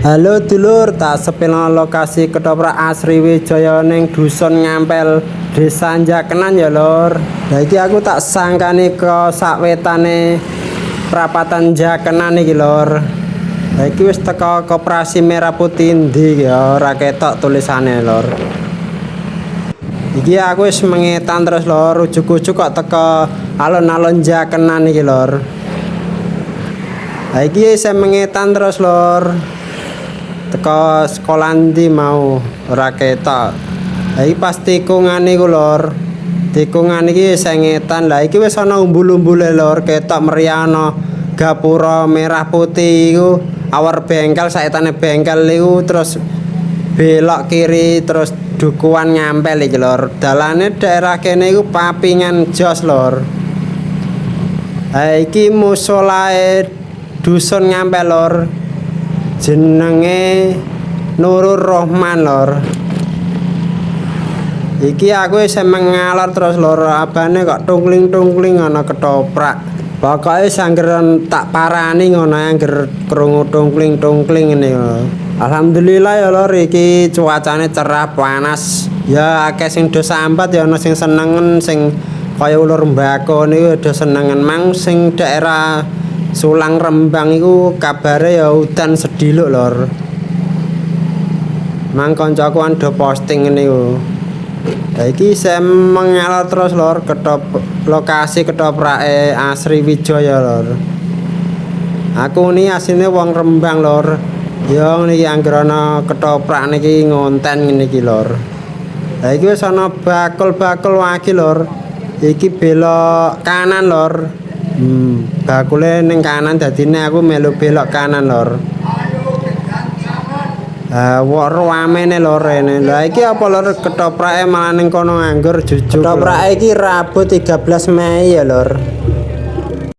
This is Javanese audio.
Halo dulur, tak sepilno lokasi ketoprak Sriwijaya ning dusun Ngampel, Desa Jakenan ya lur. Lah iki aku tak sangkani ke sawetane prapatan Jakenan iki lur. Lah iki wis teko Koperasi Merah Putih ndi ya ora ketok tulisane lur. Iki aku wis mengetan terus lur, ujug-ujug kok teko alun-alun Jakenan iki lur. Lah iki saya mengetan terus lur. Teko sekolah ndi mau ora ketok. Lah iki pas tikungane ku lur. Tikungan iki sengetan. Lah iki wis ana umbul-umbule lur, ketok mriyana gapura merah putih iku awar bengkel saetane bengkel iku terus belok kiri terus dukuhan Ngampel iki lur. Dalane daerah kene iku papingan jos lur. Ha iki musolae dusun Ngampel lur. Jenenge Nurul Rohman lur. Iki aku wis mengalor terus lur, abane kok tungkling-tungkling ana ketoprak. Pokoke sanggeran tak parani ngono angger krungu tungkling-tungkling ngene. Alhamdulillah ya lur, iki cuacane cerah panas. Ya akeh sing do sambat ya ana sing senengen, sing kaya ulur mbako niku do senengen. Mang sing daerah Sulang Rembang iku kabare ya udan sediluk lur. Mang kancaku ando posting ngene iku. Lah iki saya mengalor terus lur lokasi ketoprake Sriwijaya lur. Aku ni asline wong Rembang lur. Ya niki anggere ana ketoprak niki ngonten ngene iki lur. Lah iki wis ana bakul-bakul wagi lur. Iki belok kanan lur. Bakule ning kanan dadine aku melu belok kanan lur. Ramene lur rene. Lah iki apa lur ketoprake malah ning kono nganggur jujur. Ketoprake iki Rabu 13 Mei ya lur.